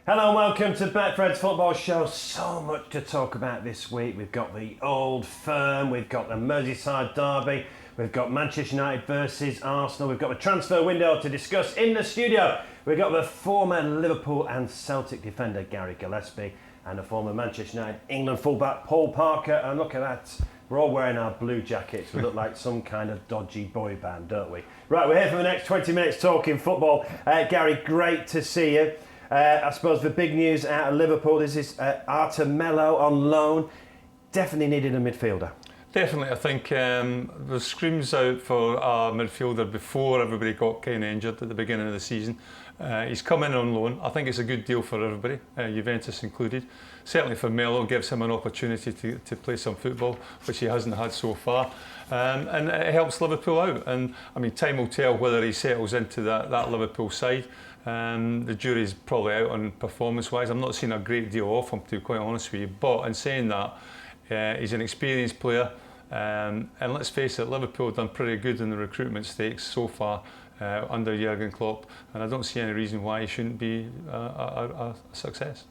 Hello and welcome to Betfred's Football Show. So much to talk about this week. We've got the Old Firm, we've got the Merseyside Derby, we've got Manchester United versus Arsenal, we've got the transfer window to discuss in the studio. We've got the former Liverpool and Celtic defender Gary Gillespie and the former Manchester United England fullback Paul Parker. And look at that, we're all wearing our blue jackets. We look like some kind of dodgy boy band, don't we? Right, we're here for the next 20 minutes talking football. Gary, great to see you. I suppose the big news out of Liverpool, this is Arthur Melo on loan. Definitely needed a midfielder. Definitely, I think the screams out for a midfielder before everybody got kind of injured at the beginning of the season. He's come in on loan. I think it's a good deal for everybody, Juventus included. Certainly for Melo, gives him an opportunity to play some football, which he hasn't had so far. And it helps Liverpool out. And I mean, time will tell whether he settles into that Liverpool side. The jury's probably out on performance-wise. I'm not seeing a great deal off him, to be quite honest with you. But in saying that, he's an experienced player. And let's face it, Liverpool have done pretty good in the recruitment stakes so far under Jurgen Klopp. And I don't see any reason why he shouldn't be a success.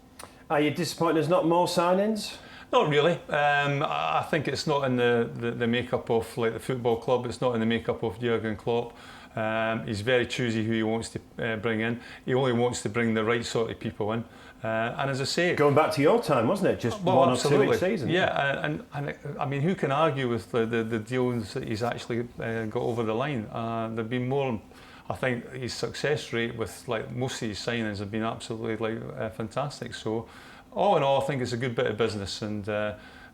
Are you disappointed there's not more signings? Not really. I think it's not in the makeup of like the football club. It's not in the makeup of Jurgen Klopp. He's very choosy who he wants to bring in. He only wants to bring the right sort of people in. And as I say, going back to your time, wasn't it? Just one absolutely. or two each season. Yeah, and I mean, who can argue with the deals that he's actually got over the line? There've been more. I think his success rate with like most of his signings have been absolutely fantastic. So, all in all, I think it's a good bit of business, and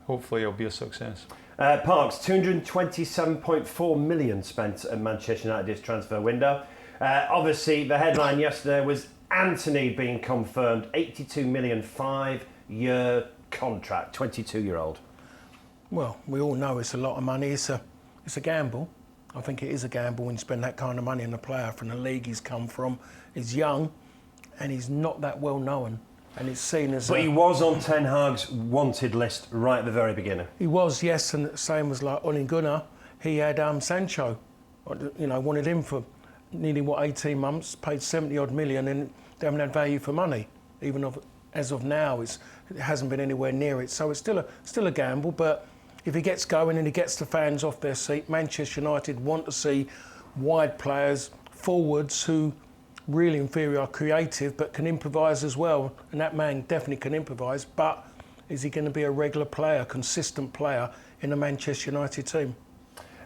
hopefully it'll be a success. Parks, 227.4 million spent at Manchester United this transfer window. Obviously, the headline yesterday was Anthony being confirmed, 82 million, 5-year contract, 22-year-old. Well, we all know it's a lot of money. It's a gamble. I think it is a gamble when you spend that kind of money on a player from the league he's come from. He's young, and he's not that well known. And it's seen as. But he was on Ten Hag's wanted list right at the very beginning. He was, yes, and the same was like Ole Gunnar. He had Sancho, wanted him for nearly 18 months, paid 70 odd million, and they haven't had value for money. Even as of now, it hasn't been anywhere near it. So it's still a gamble. But if he gets going and he gets the fans off their seat, Manchester United want to see wide players, forwards who. Really inferior, are creative, but can improvise as well. And that man definitely can improvise. But is he going to be a regular player, consistent player in the Manchester United team?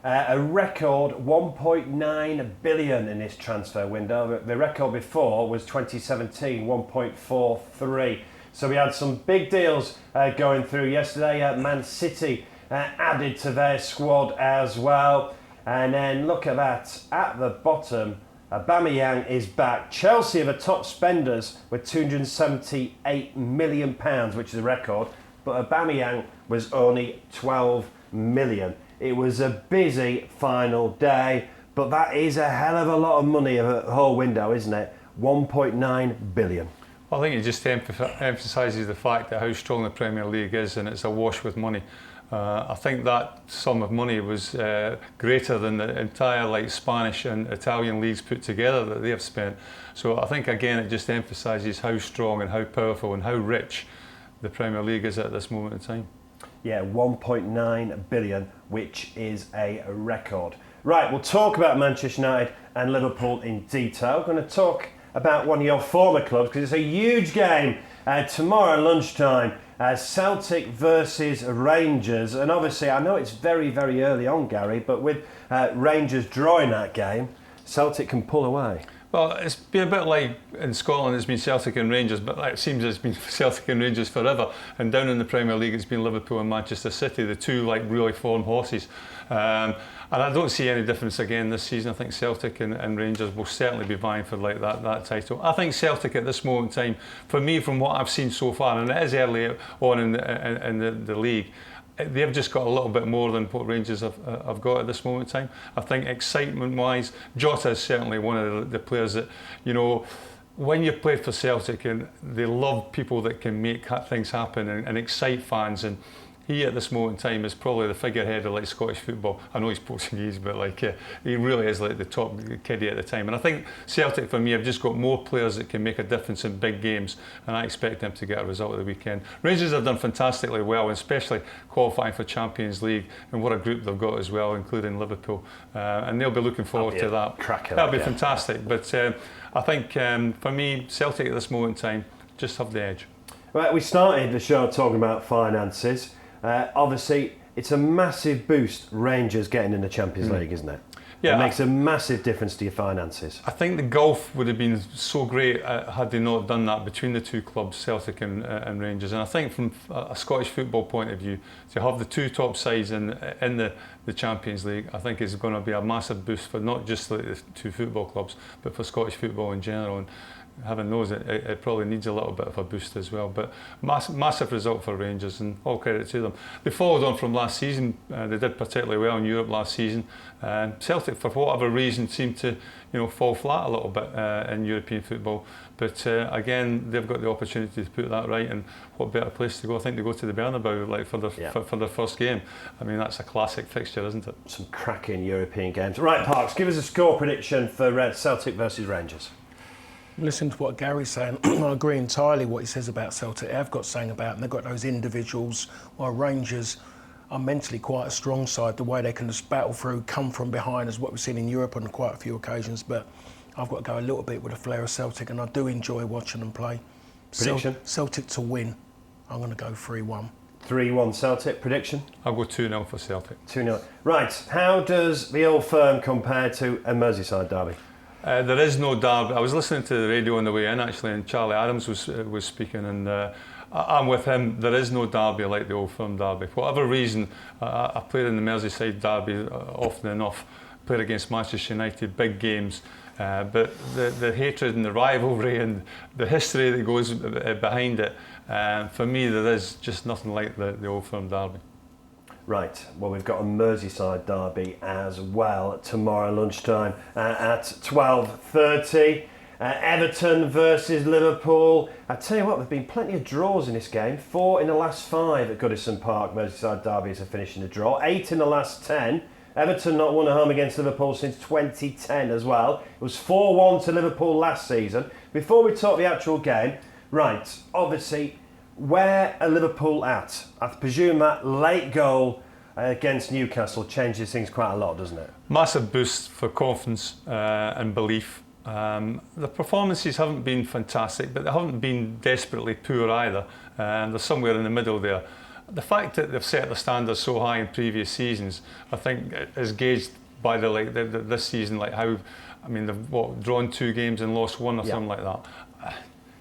A record 1.9 billion in this transfer window. The record before was 2017, 1.43. So we had some big deals going through yesterday. Man City added to their squad as well. And then look at that, at the bottom, Aubameyang is back. Chelsea are the top spenders with £278 million, which is a record, but Aubameyang was only 12 million. It was a busy final day, but that is a hell of a lot of money of a whole window, isn't it? 1.9 billion. I think it just emphasises the fact that how strong the Premier League is, and it's awash with money. I think that sum of money was greater than the entire Spanish and Italian leagues put together that they have spent. So I think again it just emphasises how strong and how powerful and how rich the Premier League is at this moment in time. Yeah, 1.9 billion, which is a record. Right, we'll talk about Manchester United and Liverpool in detail. We're going to talk about one of your former clubs because it's a huge game tomorrow lunchtime. Celtic versus Rangers, and obviously I know it's very, very early on, Gary, but with Rangers drawing that game, Celtic can pull away. Well, it's been a bit like in Scotland it's been Celtic and Rangers, but it seems it's been Celtic and Rangers forever. And down in the Premier League it's been Liverpool and Manchester City, the two really form horses. And I don't see any difference again this season. I think Celtic and Rangers will certainly be vying for that title. I think Celtic at this moment in time, for me, from what I've seen so far, and it is early on in the league, they've just got a little bit more than what Rangers have got at this moment in time. I think excitement-wise, Jota is certainly one of the players that, when you play for Celtic, and they love people that can make things happen and excite fans, and he at this moment in time is probably the figurehead of like Scottish football. I know he's Portuguese, but like he really is like the top kiddie at the time. And I think Celtic, for me, have just got more players that can make a difference in big games, and I expect them to get a result at the weekend. Rangers have done fantastically well, especially qualifying for Champions League, and what a group they've got as well, including Liverpool. And they'll be looking forward to that. That'll be fantastic. But I think for me, Celtic at this moment in time just have the edge. Right, we started the show talking about finances. Obviously, it's a massive boost, Rangers getting in the Champions League, isn't it? Yeah, it makes a massive difference to your finances. I think the gulf would have been so great had they not done that between the two clubs, Celtic and Rangers. And I think from a Scottish football point of view, to have the two top sides in the Champions League, I think is going to be a massive boost for not just the two football clubs, but for Scottish football in general. And heaven knows it probably needs a little bit of a boost as well. But massive result for Rangers, and all credit to them. They followed on from last season. They did particularly well in Europe last season. Celtic, for whatever reason, seemed to fall flat a little bit in European football. But again, they've got the opportunity to put that right, and what better place to go? I think they go to the Bernabeu like for their first game. I mean, that's a classic fixture, isn't it? Some cracking European games. Right, Parks, give us a score prediction for Celtic versus Rangers. Listen to what Gary's saying. I agree entirely what he says about Celtic. They've got saying about them. They've got those individuals, while Rangers are mentally quite a strong side. The way they can just battle through, come from behind, is what we've seen in Europe on quite a few occasions. But I've got to go a little bit with the flair of Celtic, and I do enjoy watching them play. Prediction? Celtic to win. I'm going to go 3-1. 3-1 Celtic. Prediction? I'll go 2-0 for Celtic. 2-0. Right, how does the Old Firm compare to a Merseyside derby? There is no derby. I was listening to the radio on the way in actually, and Charlie Adams was speaking, and I'm with him. There is no derby like the Old Firm derby. For whatever reason, I played in the Merseyside derby often enough. Played against Manchester United, big games, but the hatred and the rivalry and the history that goes behind it. For me, there is just nothing like the Old Firm derby. Right, well, we've got a Merseyside derby as well tomorrow lunchtime at 12:30. Everton versus Liverpool. I tell you what, there have been plenty of draws in this game. 4 in the last 5 at Goodison Park. Merseyside derbies are finishing the draw. 8 in the last 10. Everton not won at home against Liverpool since 2010 as well. It was 4-1 to Liverpool last season. Before we talk the actual game, right, obviously, where are Liverpool at? I presume that late goal against Newcastle changes things quite a lot, doesn't it? Massive boost for confidence and belief. The performances haven't been fantastic, but they haven't been desperately poor either. They're somewhere in the middle there. The fact that they've set the standards so high in previous seasons, I think, is gauged by this season, like how, I mean, they've drawn 2 games and lost 1 or something like that.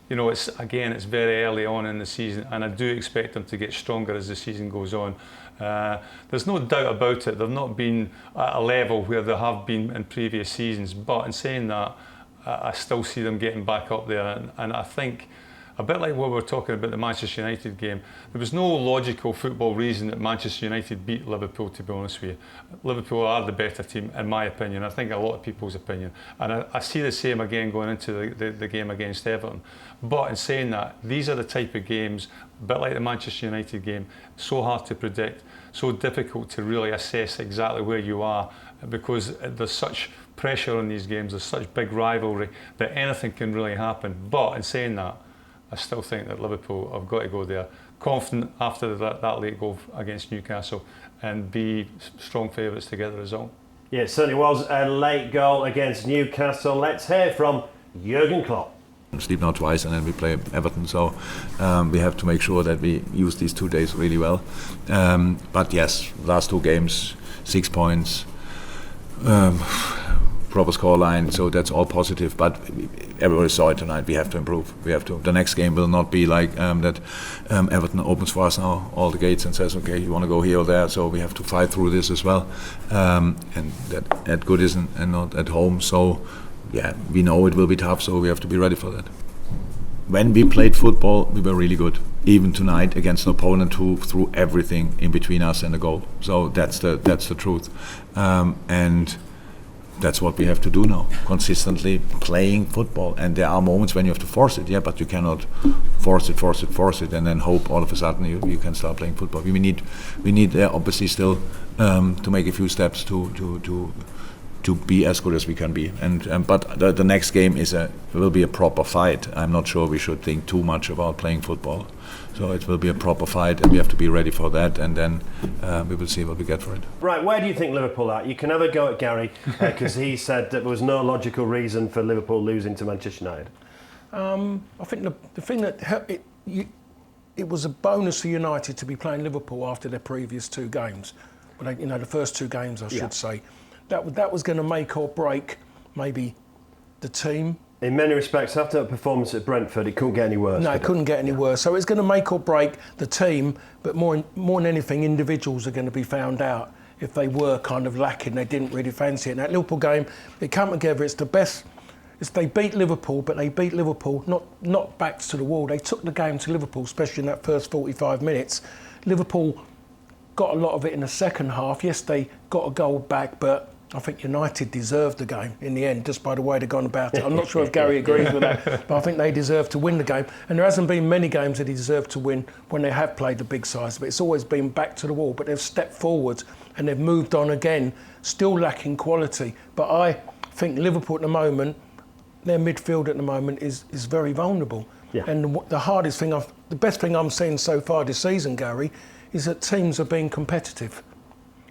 It's very early on in the season, and I do expect them to get stronger as the season goes on. There's no doubt about it. They've not been at a level where they have been in previous seasons, but in saying that, I still see them getting back up there, and I think, a bit like what we were talking about the Manchester United game, there was no logical football reason that Manchester United beat Liverpool, to be honest with you. Liverpool are the better team, in my opinion. I think a lot of people's opinion. And I see the same again going into the game against Everton. But in saying that, these are the type of games, a bit like the Manchester United game, so hard to predict, so difficult to really assess exactly where you are, because there's such pressure on these games, there's such big rivalry that anything can really happen. But in saying that, I still think that Liverpool have got to go there confident after that late goal against Newcastle and be strong favourites to get the result. Yeah, it certainly was a late goal against Newcastle. Let's hear from Jurgen Klopp. Sleep now twice and then we play Everton, so we have to make sure that we use these 2 days really well. But yes, last 2 games, 6 points, proper scoreline, so that's all positive. But everybody saw it tonight. We have to improve. We have to. The next game will not be like that. Everton opens for us now all the gates and says, "Okay, you want to go here or there?" So we have to fight through this as well, and that at Goodison and not at home. So yeah, we know it will be tough. So we have to be ready for that. When we played football, we were really good. Even tonight against an opponent who threw everything in between us and the goal. So that's the truth, and that's what we have to do now, consistently playing football. And there are moments when you have to force it, but you cannot force it, and then hope all of a sudden you can start playing football. We need obviously still to make a few steps to be as good as we can be. But the next game will be a proper fight. I'm not sure we should think too much about playing football. So it will be a proper fight, and we have to be ready for that, and then we will see what we get for it. Right, where do you think Liverpool are? You can have a go at Gary, because he said that there was no logical reason for Liverpool losing to Manchester United. I think the thing that it was a bonus for United to be playing Liverpool after their previous two games. But the first two games, I should say. That was going to make or break maybe the team. In many respects, after that performance at Brentford, it couldn't get any worse. No, it couldn't get any worse. So it's going to make or break the team, but more than anything, individuals are going to be found out if they were kind of lacking. They didn't really fancy it. And that Liverpool game, it came together. It's the best. They beat Liverpool, but they beat Liverpool not backs to the wall. They took the game to Liverpool, especially in that first 45 minutes. Liverpool got a lot of it in the second half. Yes, they got a goal back, but I think United deserved the game in the end, just by the way they've gone about it. I'm not sure if Gary agrees with that, but I think they deserve to win the game. And there hasn't been many games that they deserve to win when they have played the big sides, but it's always been back to the wall. But they've stepped forward and they've moved on again, still lacking quality. But I think Liverpool at the moment, their midfield at the moment is very vulnerable. Yeah. And the best thing I'm seeing so far this season, Gary, is that teams are being competitive.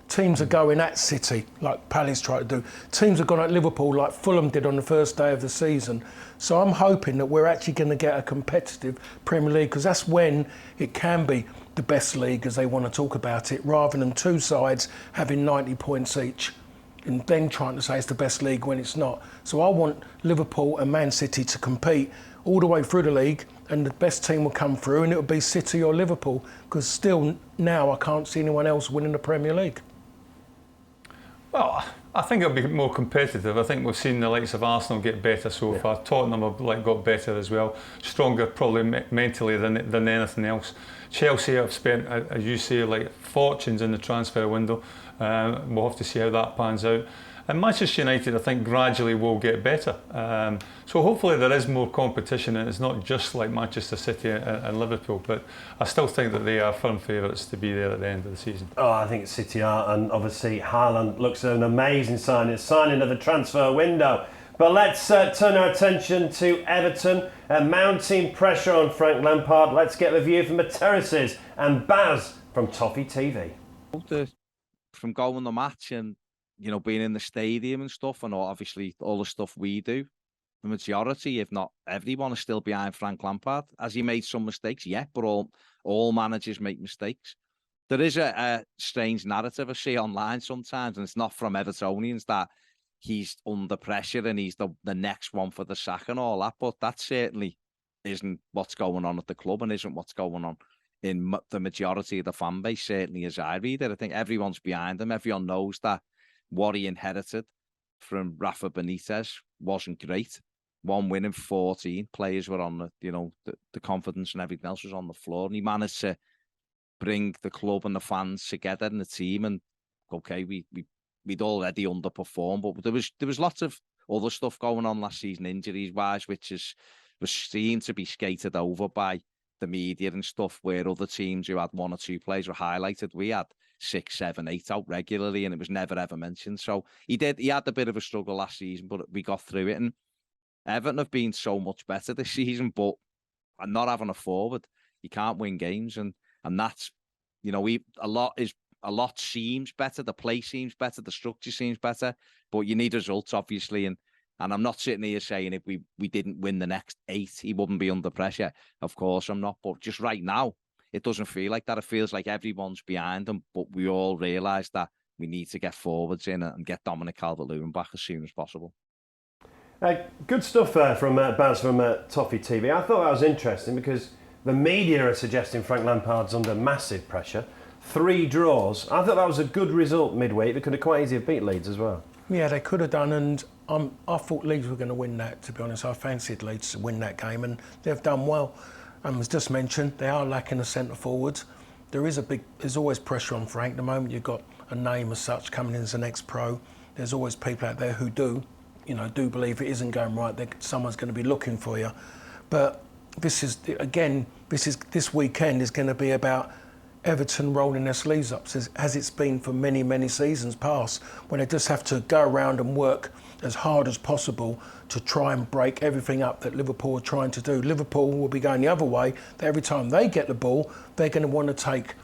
Teams are going at City, like Palace tried to do. Teams have gone at Liverpool, like Fulham did on the first day of the season. So I'm hoping that we're actually going to get a competitive Premier League, because that's when it can be the best league, as they want to talk about it, rather than two sides having 90 points each and then trying to say it's the best league when it's not. So I want Liverpool and Man City to compete all the way through the league, and the best team will come through, and it will be City or Liverpool, because still now I can't see anyone else winning the Premier League. Well, I think it'll be more competitive. I think we've seen the likes of Arsenal get better so far. Tottenham have got better as well, stronger probably mentally than anything else. Chelsea have spent, as you say, fortunes in the transfer window. We'll have to see how that pans out. And Manchester United, I think, gradually will get better. So hopefully there is more competition, and it's not just like Manchester City and Liverpool. But I still think that they are firm favourites to be there at the end of the season. Oh, I think City are, and obviously Haaland looks an amazing signing of the transfer window. But let's turn our attention to Everton. Mounting pressure on Frank Lampard. Let's get the view from the terraces and Baz from Toffee TV. From going the match and being in the stadium and stuff, and obviously all the stuff we do, the majority, if not everyone, is still behind Frank Lampard. Has he made some mistakes? Yeah, but all managers make mistakes. There is a strange narrative I see online sometimes, and it's not from Evertonians, that he's under pressure and he's the next one for the sack and all that, but that certainly isn't what's going on at the club, and isn't what's going on in the majority of the fan base, certainly as I read it. I think everyone's behind him. Everyone knows that what he inherited from Rafa Benitez wasn't great. One win in 14, players were on the confidence and everything else was on the floor, and he managed to bring the club and the fans together and the team. And okay, we'd already underperformed, but there was lots of other stuff going on last season, injuries wise, which was seen to be skated over by the media and stuff, where other teams who had one or two players were highlighted. We had 6, 7, 8 out regularly, and it was never ever mentioned. So he had a bit of a struggle last season, but we got through it. And Everton have been so much better this season, but not having a forward, you can't win games, and that's a lot seems better, the play seems better, the structure seems better, but you need results, obviously. And I'm not sitting here saying if we didn't win the next 8, he wouldn't be under pressure. Of course I'm not, but just right now, it doesn't feel like that. It feels like everyone's behind him, but we all realise that we need to get forwards in and get Dominic Calvert-Lewin back as soon as possible. Good stuff from Baz from Toffee TV. I thought that was interesting because the media are suggesting Frank Lampard's under massive pressure. 3 draws. I thought that was a good result midweek. They could have quite easily beat Leeds as well. Yeah, they could have done, and I thought Leeds were going to win that, to be honest. I fancied Leeds to win that game, and they've done well. As just mentioned, they are lacking a centre forward. There's always pressure on Frank. The moment you've got a name as such coming in as an ex-pro, there's always people out there who do believe it isn't going right. Someone's going to be looking for you. But this weekend is going to be about Everton rolling their sleeves up, as it's been for many, many seasons past, when they just have to go around and work as hard as possible to try and break everything up that Liverpool are trying to do. Liverpool will be going the other way, that every time they get the ball, they're going to want to take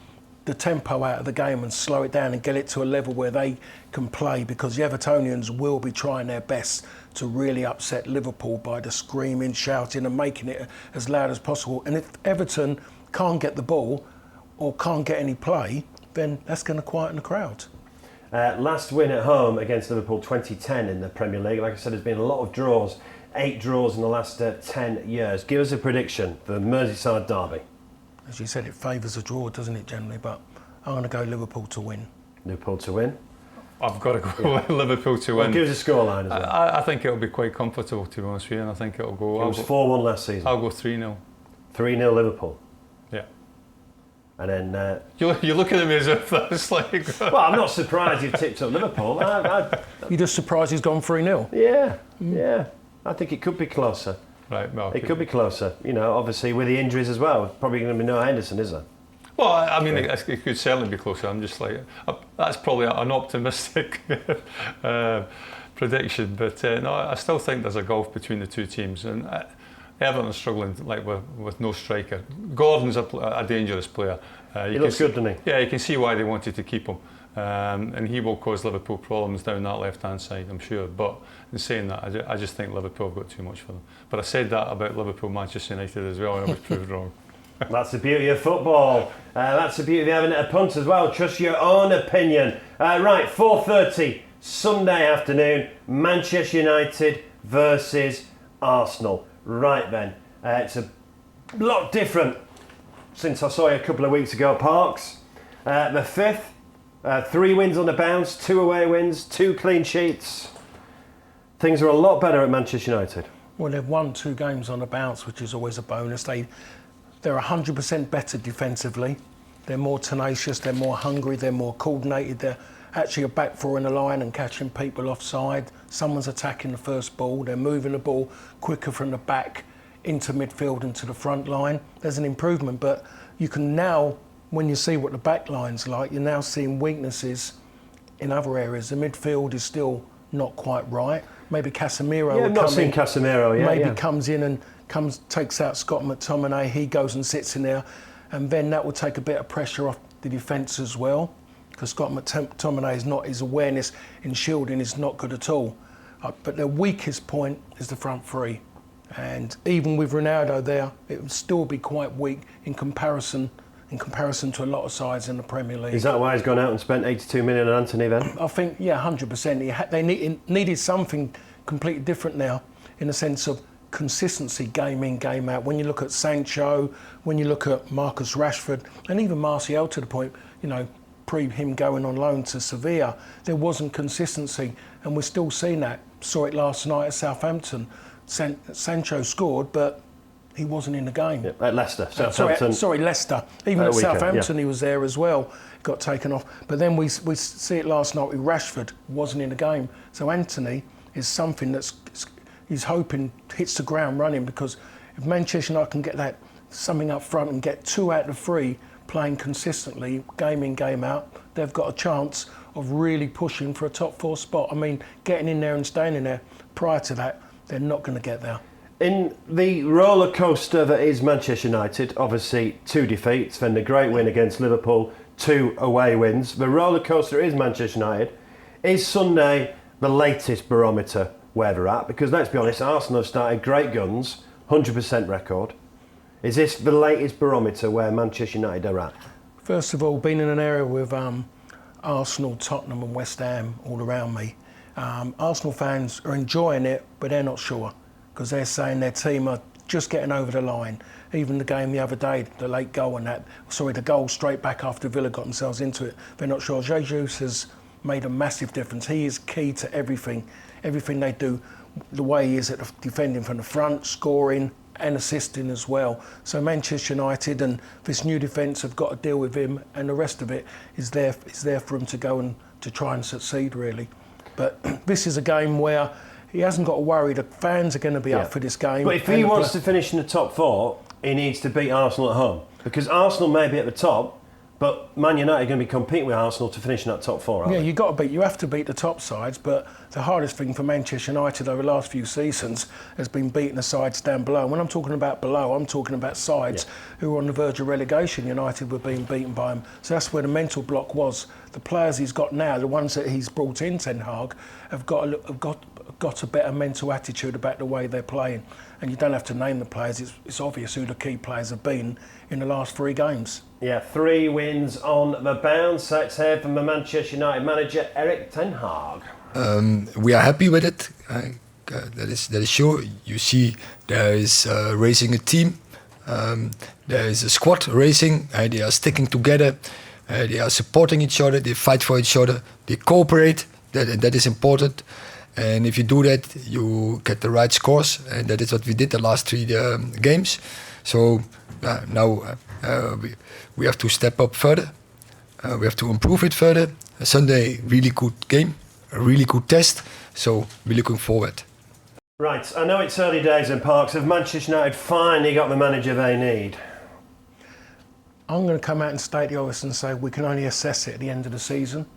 the tempo out of the game and slow it down and get it to a level where they can play, because the Evertonians will be trying their best to really upset Liverpool by the screaming, shouting and making it as loud as possible. And if Everton can't get the ball or can't get any play, then that's going to quieten the crowd. Last win at home against Liverpool 2010 in the Premier League. Like I said, there's been a lot of draws, 8 draws in the last 10 years. Give us a prediction for the Merseyside derby. As you said, it favours a draw, doesn't it, generally? But I'm going to go Liverpool to win. Liverpool to win? I've got to go with Liverpool to win. Give us a scoreline as well. I think it'll be quite comfortable, to be honest with you, and I think it'll go... It was 4-1 last season. I'll go 3-0. 3-0 Liverpool. Yeah. And then... You're looking at me as if that's like... Well, I'm not surprised you've tipped up Liverpool. You're just surprised he's gone 3-0? Yeah. I think it could be closer. Right, well... It could be closer. You know, obviously with the injuries as well. Probably going to be no Henderson, is there? Well, I mean, it could certainly be closer. I'm just like... That's probably an optimistic prediction. But no, I still think there's a gulf between the two teams. And Everton are struggling like with no striker. Gordon's a dangerous player. He looks good, doesn't he? Yeah, you can see why they wanted to keep him. And he will cause Liverpool problems down that left-hand side, I'm sure. But in saying that, I just think Liverpool have got too much for them. But I said that about Liverpool, Manchester United as well, and I was proved wrong. That's the beauty of football. That's the beauty of having it a punt as well. Trust your own opinion. Right, 4:30 Sunday afternoon, Manchester United versus Arsenal. Right then, it's a lot different since I saw you a couple of weeks ago, Parks. The 5th, 3 wins on the bounce, 2 away wins, 2 clean sheets. Things are a lot better at Manchester United. Well, they've won 2 games on the bounce, which is always a bonus. They're 100% better defensively. They're more tenacious, they're more hungry, they're more coordinated. They're actually a back 4 in the line and catching people offside. Someone's attacking the first ball. They're moving the ball quicker from the back into midfield and to the front line. There's an improvement, but you can now, when you see what the back line's like, you're now seeing weaknesses in other areas. The midfield is still not quite right. Maybe Casemiro will not come seen in. Casemiro yet. Maybe comes in and takes out Scott McTominay. He goes and sits in there, and then that will take a bit of pressure off the defence as well, because Scott McTominay is not, his awareness in shielding is not good at all. But their weakest point is the front 3, and even with Ronaldo there, it would still be quite weak in comparison to a lot of sides in the Premier League. Is that why he's gone out and spent 82 million on Anthony then? I think, 100%. They needed something completely different now, in the sense of consistency, game in, game out. When you look at Sancho, when you look at Marcus Rashford, and even Martial to the point, pre him going on loan to Sevilla, there wasn't consistency, and we're still seeing that. Saw it last night at Southampton. Sancho scored, but he wasn't in the game. Yeah, at Leicester, Southampton. Sorry, Leicester. Even at Southampton, he was there as well. Got taken off. But then we see it last night with Rashford, wasn't in the game. So Anthony is something he's hoping hits the ground running, because if Manchester United can get that something up front and get 2 out of 3 playing consistently, game in, game out, they've got a chance of really pushing for a top 4 spot. I mean, getting in there and staying in there. Prior to that, they're not going to get there. In the roller coaster that is Manchester United, obviously 2 defeats, then the great win against Liverpool, 2 away wins. The roller coaster is Manchester United. Is Sunday the latest barometer where they're at? Because let's be honest, Arsenal have started great guns, 100% record. Is this the latest barometer where Manchester United are at? First of all, being in an area with Arsenal, Tottenham and West Ham all around me, Arsenal fans are enjoying it, but they're not sure, because they're saying their team are just getting over the line. Even the game the other day, the late goal and the goal straight back after Villa got themselves into it, they're not sure. Jesus has made a massive difference. He is key to everything they do, the way he is at defending from the front, scoring and assisting as well. So Manchester United and this new defence have got to deal with him, and the rest of it is there for him to go and to try and succeed, really. But this is a game where he hasn't got to worry. The fans are going to be up for this game. But if he wants to finish in the top 4, he needs to beat Arsenal at home. Because Arsenal may be at the top, but Man United are going to be competing with Arsenal to finish in that top 4, aren't they? You have to beat the top sides, but the hardest thing for Manchester United over the last few seasons has been beating the sides down below. And when I'm talking about below, I'm talking about sides who were on the verge of relegation. United were being beaten by him. So that's where the mental block was. The players he's got now, the ones that he's brought in, Ten Hag, have got a better mental attitude about the way they're playing. And you don't have to name the players, it's obvious who the key players have been in the last 3 games. Yeah, 3 wins on the bounce. Let's hear from the Manchester United manager, Erik Ten Hag. We are happy with it. That is sure. You see, there is racing a team. There is a squad racing. They are sticking together. They are supporting each other. They fight for each other. They cooperate. That is important. And if you do that, you get the right scores. And that is what we did the last 3 games. So now we have to step up further. We have to improve it further. Sunday, really good game, a really good test. So we're looking forward. Right, I know it's early days in Parks. Have Manchester United finally got the manager they need? I'm going to come out and state the obvious and say we can only assess it at the end of the season.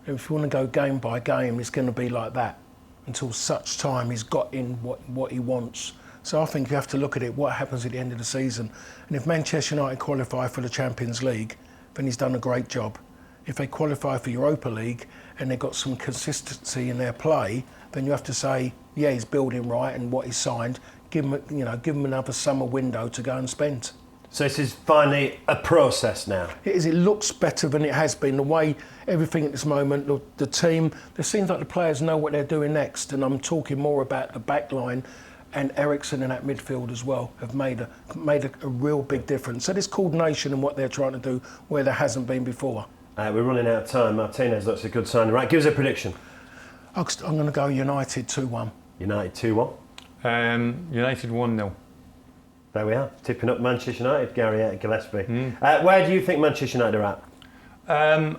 If you want to go game by game, it's going to be like that until such time he's got in what he wants. So I think you have to look at it, what happens at the end of the season. And if Manchester United qualify for the Champions League, then he's done a great job. If they qualify for Europa League and they've got some consistency in their play, then you have to say, yeah, he's building right and what he's signed, give him another summer window to go and spend. So this is finally a process now. It is. It looks better than it has been. The way everything at this moment, the team, it seems like the players know what they're doing next. And I'm talking more about the back line, and Eriksen in that midfield as well have made a real big difference. So there's coordination in what they're trying to do where there hasn't been before. We're running out of time. Martinez, that's a good sign. Right, give us a prediction. I'm going to go United 2-1. United 2-1. United 1-0. There we are, tipping up Manchester United, Gary Gillespie. Where do you think Manchester United are at?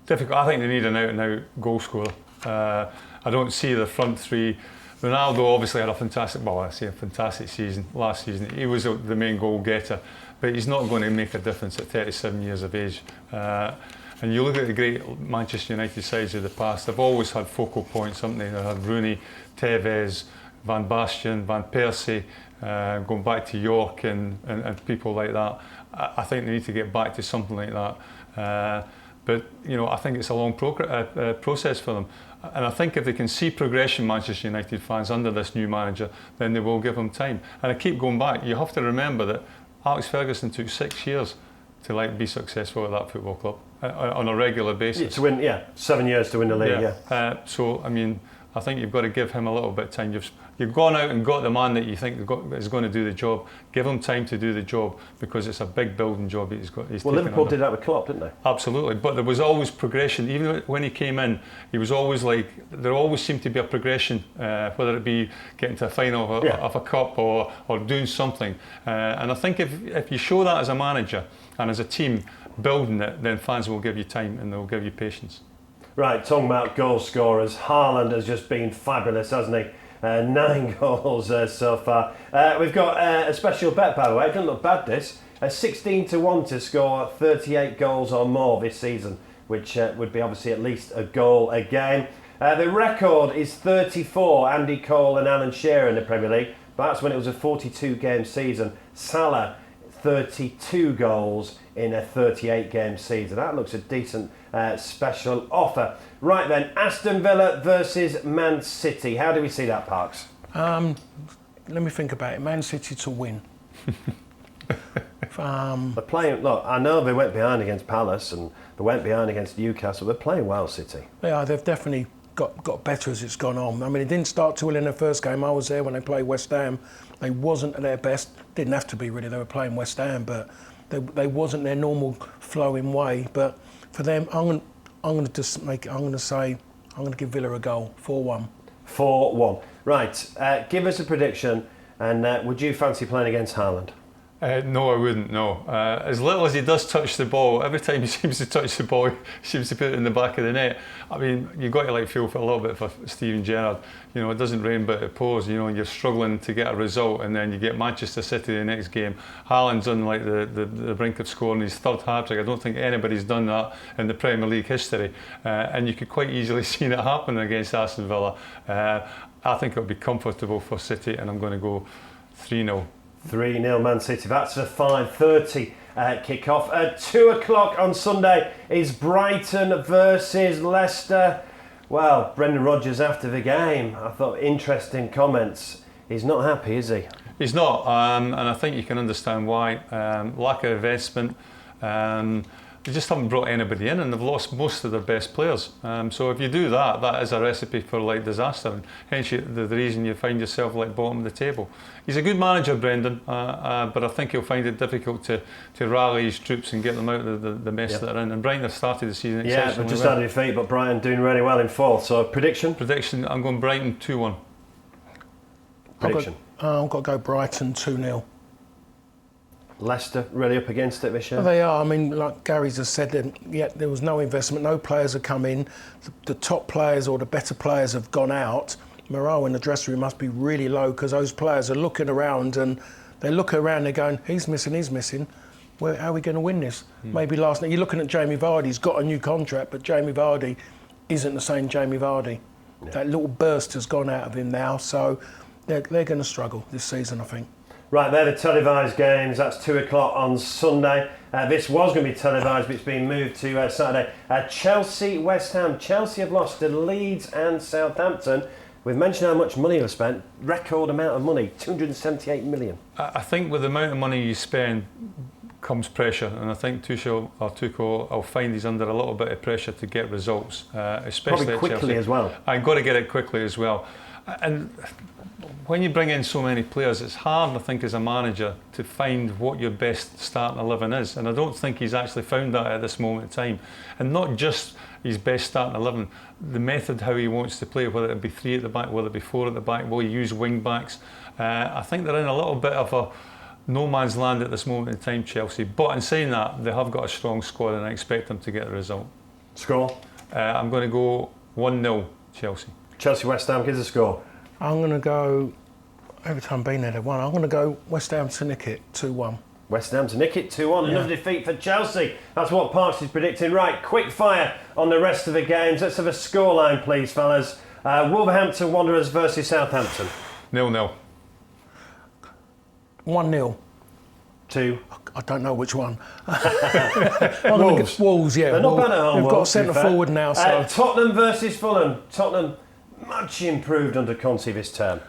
Difficult. I think they need an out-and-out goal scorer. I don't see the front 3. Ronaldo obviously had a fantastic season last season. He was the main goal getter, but he's not going to make a difference at 37 years of age. And you look at the great Manchester United sides of the past, they've always had focal points, haven't they? They had Rooney, Tevez, Van Basten, Van Persie, going back to York and people like that. I think they need to get back to something like that. But I think it's a long process for them. And I think if they can see progression, Manchester United fans, under this new manager, then they will give him time. And I keep going back. You have to remember that Alex Ferguson took 6 years to be successful at that football club on a regular basis. To win, 7 years to win the league. So I mean, I think you've got to give him a little bit of time. You've gone out and got the man that you think is going to do the job. Give him time to do the job because it's a big building job he's Liverpool did that with Klopp, didn't they? Absolutely, but there was always progression. Even when he came in, he was always there always seemed to be a progression, whether it be getting to a final of a cup or doing something. And I think if you show that as a manager and as a team building it, then fans will give you time and they'll give you patience. Right, talking about goal scorers, Haaland has just been fabulous, hasn't he? 9 goals so far. We've got a special bet, by the way. It doesn't look bad, this. 16-1 to score 38 goals or more this season, which would be obviously at least a goal a game. The record is 34, Andy Cole and Alan Shearer in the Premier League. But that's when it was a 42-game season. Salah, 32 goals in a 38-game season. That looks a decent special offer. Right then, Aston Villa versus Man City. How do we see that, Parks? Let me think about it. Man City to win. They're playing. Look, I know they went behind against Palace and they went behind against Newcastle. They're playing well, City. Yeah, they've definitely got better as it's gone on. I mean, it didn't start too well in the first game. I was there when they played West Ham. They wasn't at their best. Didn't have to be really. They were playing West Ham, but they wasn't their normal flowing way. But for them, I'm going to give Villa a goal. 4-1. 4-1. Right. Give us a prediction. And would you fancy playing against Haaland? No, I wouldn't, no. As little as he does touch the ball, every time he seems to touch the ball, he seems to put it in the back of the net. I mean, you've got to feel for a little bit for Steven Gerrard. You know, it doesn't rain but it pours. You know, you're struggling to get a result, and then you get Manchester City the next game. Haaland's on the brink of scoring his third hat-trick. I don't think anybody's done that in the Premier League history. And you could quite easily see it happen against Aston Villa. I think it'll be comfortable for City, and I'm going to go 3-0. 3-0 Man City. That's a 5:30 kick-off. At 2 o'clock on Sunday is Brighton versus Leicester. Well, Brendan Rodgers after the game, I thought interesting comments. He's not happy, is he? He's not, and I think you can understand why. Lack of investment. They just haven't brought anybody in, and they've lost most of their best players. So if you do that, that is a recipe for disaster, and hence the reason you find yourself bottom of the table. He's a good manager, Brendan, but I think he'll find it difficult to rally his troops and get them out of the mess that they're in. And Brighton have started the season exceptionally well. Yeah, just out of defeat, but Brighton doing really well in fourth. So prediction? Prediction, I'm going Brighton 2-1. Prediction? I've got to go Brighton 2-0. Leicester really up against it this year? Well, they are. I mean, like Gary's has said, there was no investment, no players have come in. The top players or the better players have gone out. Morale in the dressing room must be really low because those players are looking around and they're going, he's missing. How are we going to win this? Maybe last night. You're looking at Jamie Vardy, he's got a new contract, but Jamie Vardy isn't the same Jamie Vardy. Yeah. That little burst has gone out of him now, so they're going to struggle this season, I think. Right, they're the televised games. That's 2 o'clock on Sunday. This was going to be televised, but it's been moved to Saturday. Chelsea, West Ham. Chelsea have lost to Leeds and Southampton. We've mentioned how much money they've spent. Record amount of money, 278 million. I think with the amount of money you spend comes pressure, and I think Tuchel will find he's under a little bit of pressure to get results, especially probably quickly at Chelsea. As well. I've got to get it quickly as well. And when you bring in so many players, it's hard, I think, as a manager to find what your best starting 11 is. And I don't think he's actually found that at this moment in time. And not just his best starting 11, the method how he wants to play, whether it be 3 at the back, whether it be 4 at the back, will he use wing backs. I think they're in a little bit of a no man's land at this moment in time, Chelsea. But in saying that, they have got a strong squad and I expect them to get the result. Score? I'm going to go 1-0 Chelsea. Chelsea West Ham, gives a score. I'm going to go, every time being there, they won. I'm going to go West Ham to nick it, 2-1. West Ham to nick it, 2-1. Another defeat for Chelsea. That's what Parks is predicting. Right, quick fire on the rest of the games. Let's have a scoreline, please, fellas. Wolverhampton Wanderers versus Southampton. 0-0. 1-0. 2. I don't know which one. Wolves. Wolves, yeah. They're not bad at home. They've got a centre forward now. So. Tottenham versus Fulham. Tottenham much improved under Conte this term.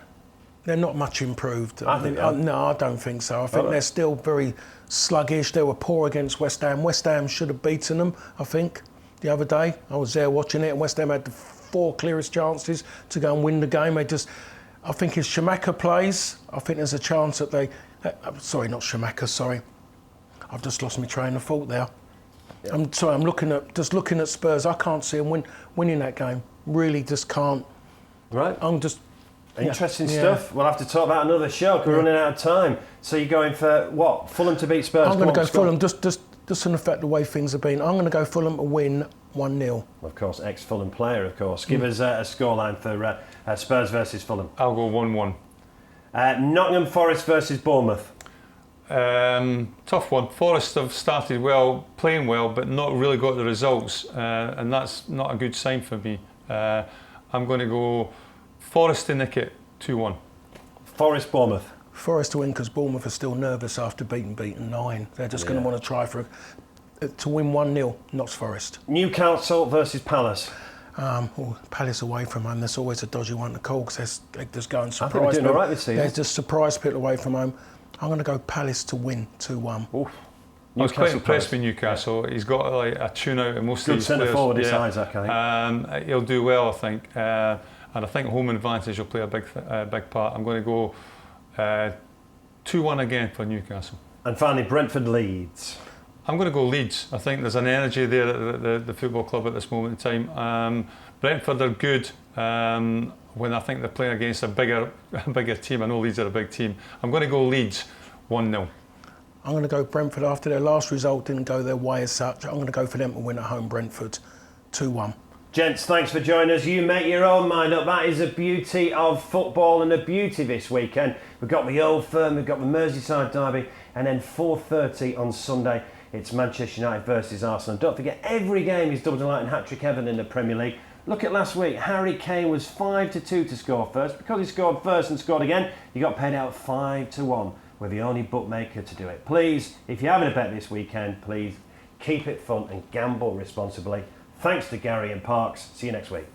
They're not much improved. I think no, I don't think so. I think they're still very sluggish. They were poor against West Ham. West Ham should have beaten them, I think, the other day. I was there watching it, and West Ham had the 4 clearest chances to go and win the game. I think if Schumacher plays, I think there's a chance that they... sorry, not Schumacher, sorry. I've just lost my train of thought there. Yeah. I'm sorry, I'm looking at Spurs. I can't see them winning that game. Really just can't. Right. I'm just... Interesting stuff. We'll have to talk about another show because we're running out of time. So you're going for what? Fulham to beat Spurs? I'm going to go Fulham, just in effect the way things have been. I'm going to go Fulham to win 1-0. Of course, ex-Fulham player, of course. Give us a scoreline for Spurs versus Fulham. I'll go 1-1. Nottingham Forest versus Bournemouth. Tough one. Forest have started well, playing well, but not really got the results, and that's not a good sign for me. I'm going to go Forest to nick it, 2-1. Forest Bournemouth. Forest to win because Bournemouth are still nervous after beating 9. They're just going to want to try to win 1-0, Notts Forest. Newcastle versus Palace. Palace away from home, that's always a dodgy one to call because they're just going surprise. I think they're doing all right this season. They're just surprise people away from home. I'm going to go Palace to win 2-1. I was quite impressed with Newcastle. He's got a tune out in most of his players. Good centre forward, Isaac, I think. He'll do well, I think. And I think home advantage will play a big part. I'm going to go 2-1 again for Newcastle. And finally, Brentford Leeds. I'm going to go Leeds. I think there's an energy there at the football club at this moment in time. Brentford are good when I think they're playing against a bigger team. I know Leeds are a big team. I'm going to go Leeds 1-0. I'm going to go Brentford after their last result didn't go their way as such. I'm going to go for them to win at home, Brentford, 2-1. Gents, thanks for joining us. You make your own mind up. That is the beauty of football and the beauty this weekend. We've got the Old Firm, we've got the Merseyside Derby, and then 4:30 on Sunday, it's Manchester United versus Arsenal. Don't forget, every game is double delight and hat-trick heaven in the Premier League. Look at last week. Harry Kane was 5-2 to score first. Because he scored first and scored again, he got paid out 5-1. We're the only bookmaker to do it. Please, if you're having a bet this weekend, please keep it fun and gamble responsibly. Thanks to Gary and Parks. See you next week.